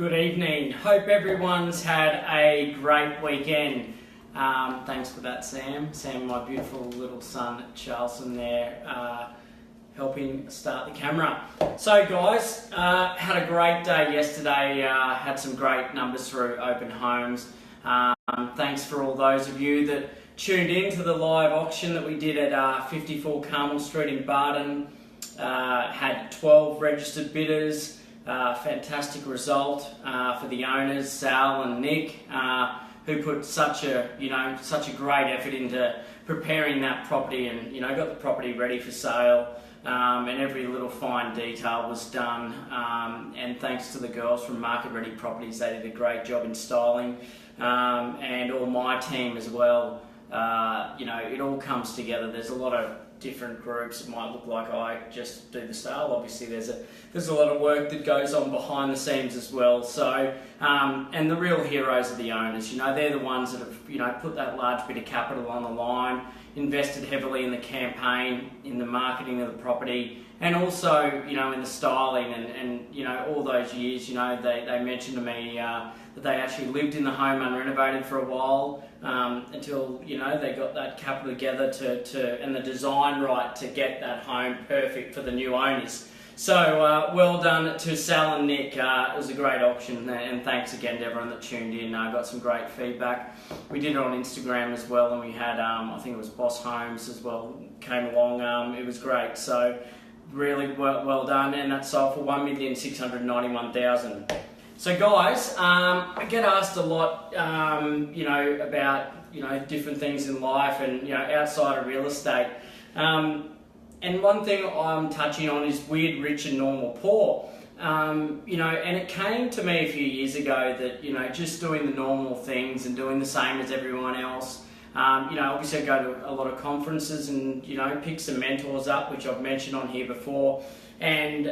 Good evening. Hope everyone's had a great weekend. Thanks for that, Sam. Sam, my beautiful little son, Charleston there, helping start the camera. So guys, had a great day yesterday. Had some great numbers through open homes. Thanks for all those of you that tuned in to the live auction that we did at 54 Carmel Street in Barton. Had 12 registered bidders. Fantastic result for the owners, Sal and Nick, who put such a great effort into preparing that property and got the property ready for sale. And every little fine detail was done, and thanks to the girls from Market Ready Properties, they did a great job in styling, and all my team as well. It all comes together. There's a lot of different groups. It might look like I just do the sale. Obviously there's a lot of work that goes on behind the scenes as well. So and the real heroes are the owners. They're the ones that have put that large bit of capital on the line, invested heavily in the campaign, in the marketing of the property, and also in the styling and all those years. They mentioned to me that they actually lived in the home unrenovated for a while, until they got that capital together and the design right to get that home perfect for the new owners. So well done to Sal and Nick. It was a great auction, and thanks again to everyone that tuned in. Got some great feedback. We did it on Instagram as well, and we had I think it was Boss Homes as well came along. It was great. So really well done, and that sold for $1,691,000. So guys, I get asked a lot, about different things in life and outside of real estate. And one thing I'm touching on is weird, rich and normal poor. And it came to me a few years ago that just doing the normal things and doing the same as everyone else. Obviously I go to a lot of conferences and pick some mentors up, which I've mentioned on here before. And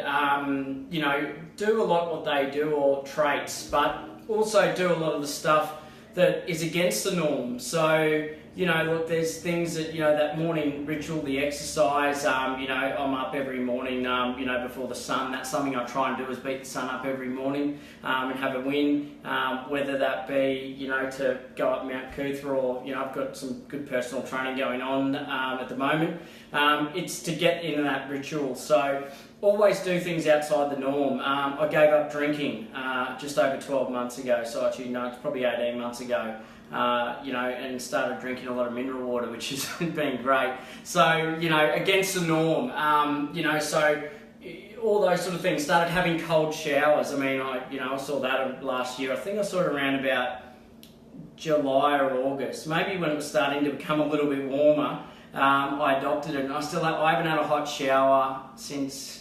do a lot what they do, or traits, but also do a lot of the stuff that is against the norm. So look, there's things that that morning ritual, the exercise. I'm up every morning, before the sun. That's something I try and do, is beat the sun up every morning and have a win. Whether that be to go up Mount Cootha, or I've got some good personal training going on at the moment. It's to get into that ritual. So always do things outside the norm. I gave up drinking just over 12 months ago, so actually no, it's probably 18 months ago, and started drinking a lot of mineral water, which has been great. So, against the norm, so all those sort of things. Started having cold showers. I mean, I saw that last year. I think I saw it around about July or August, maybe when it was starting to become a little bit warmer. I adopted it, and I haven't had a hot shower since,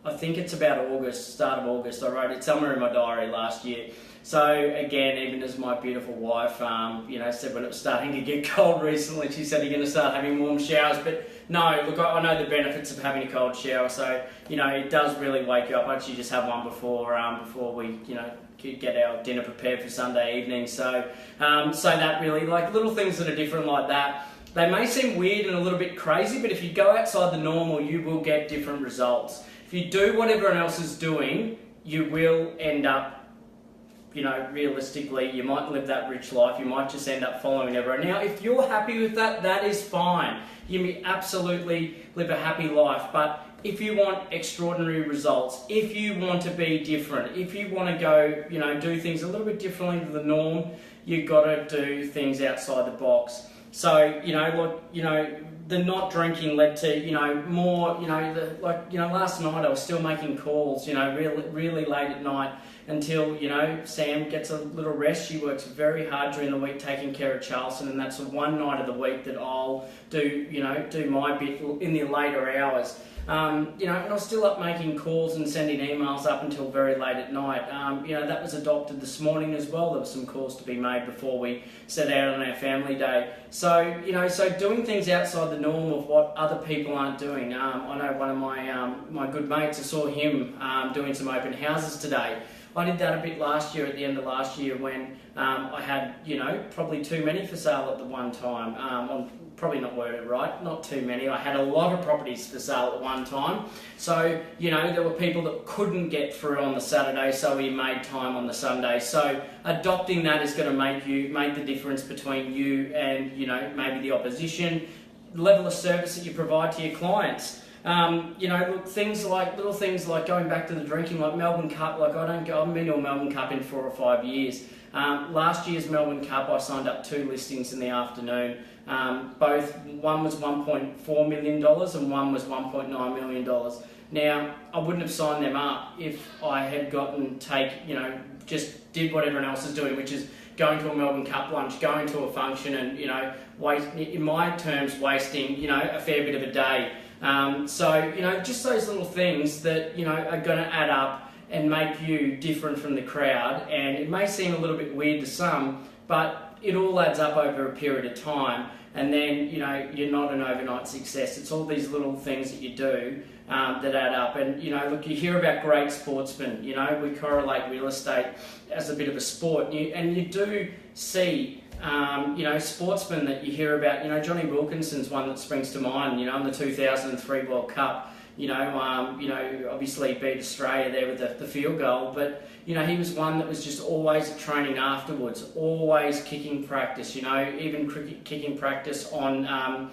I think it's about August, start of August. I wrote it somewhere in my diary last year. So again, even as my beautiful wife, said when it was starting to get cold recently, she said, "You're going to start having warm showers." But no, look, I know the benefits of having a cold shower. So it does really wake you up. I actually just have one before we get our dinner prepared for Sunday evening. So that really, like, little things that are different like that. They may seem weird and a little bit crazy, but if you go outside the normal, you will get different results. If you do what everyone else is doing, you will end up, realistically, you might live that rich life. You might just end up following everyone. Now, if you're happy with that, that is fine. You can absolutely live a happy life. But if you want extraordinary results, if you want to be different, if you want to go, do things a little bit differently to the norm, you've got to do things outside the box. So, the not drinking led to, more, last night I was still making calls, really late at night until, Sam gets a little rest. She works very hard during the week taking care of Charleston, and that's the one night of the week that I'll do my bit in the later hours. And I was still up making calls and sending emails up until very late at night. That was adopted this morning as well. There were some calls to be made before we set out on our family day. So, so doing things outside the norm of what other people aren't doing. I know one of my good mates, I saw him doing some open houses today. I did that a bit last year, at the end of last year, when I had, probably too many for sale at the one time, on probably not worded right, not too many. I had a lot of properties for sale at one time. So, there were people that couldn't get through on the Saturday, so we made time on the Sunday. So adopting that is going to make the difference between you and, maybe the opposition. Level of service that you provide to your clients. Little things like going back to the drinking, like Melbourne Cup. Like I haven't been to a Melbourne Cup in 4 or 5 years. Last year's Melbourne Cup, I signed up 2 listings in the afternoon. One was $1.4 million and one was $1.9 million. Now, I wouldn't have signed them up if I had just did what everyone else is doing, which is going to a Melbourne Cup lunch, going to a function and, in my terms, wasting, a fair bit of a day. Just those little things that, are going to add up and make you different from the crowd. And it may seem a little bit weird to some, but it all adds up over a period of time. And then, you're not an overnight success. It's all these little things that you do that add up. And, you hear about great sportsmen. We correlate real estate as a bit of a sport. And you do see, sportsmen that you hear about. Johnny Wilkinson's one that springs to mind, in the 2003 World Cup. Obviously beat Australia there with the field goal, but he was one that was just always at training afterwards, always kicking practice. Even kicking practice on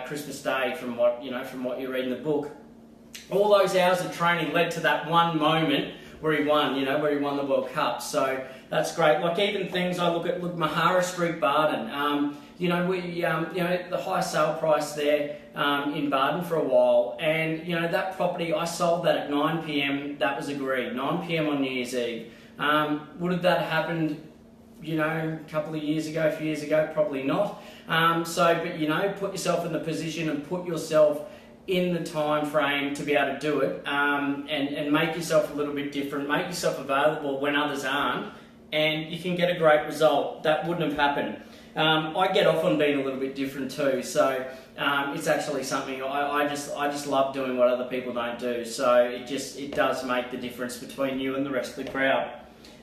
Christmas Day, from what you read in the book. All those hours of training led to that one moment where he won, where he won the World Cup. So that's great. Like even things I look Mahara Street, Barden. The high sale price there in Barden for a while, and that property, I sold that at 9 p.m. That was agreed, 9 p.m. on New Year's Eve. Would have that happened, a couple of years ago, a few years ago? Probably not. But put yourself in the position and put yourself in the time frame to be able to do it, and make yourself a little bit different, make yourself available when others aren't, and you can get a great result. That wouldn't have happened. I get off on being a little bit different too, so it's actually something I just love doing what other people don't do. So it does make the difference between you and the rest of the crowd.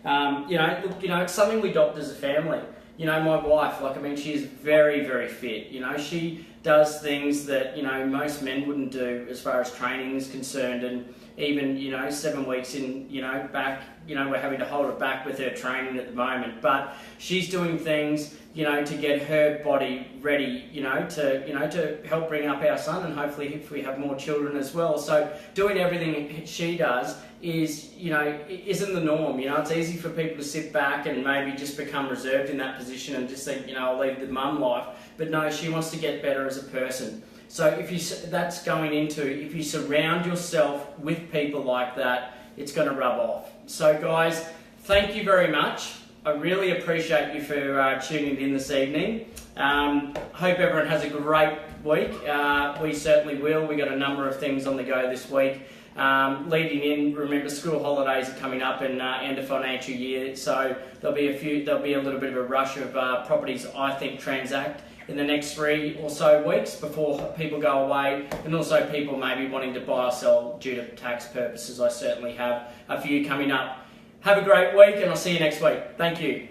It's something we adopt as a family. My wife, she is very, very fit. She does things that, most men wouldn't do as far as training is concerned. And even, 7 weeks in, back, we're having to hold her back with her training at the moment. But she's doing things, to get her body ready, to help bring up our son, and hopefully if we have more children as well. So doing everything she does isn't the norm. It's easy for people to sit back and maybe just become reserved in that position and just think, I'll leave the mum life. But no, she wants to get better as a person. So if you surround yourself with people like that, it's going to rub off. So guys, thank you very much. I really appreciate you for tuning in this evening. Hope everyone has a great week. We certainly will. We got a number of things on the go this week. Leading in, remember school holidays are coming up and end of financial year, so there'll be a little bit of a rush of properties I think transact in the next 3 or so weeks before people go away, and also people maybe wanting to buy or sell due to tax purposes. I certainly have a few coming up. Have a great week, and I'll see you next week. Thank you.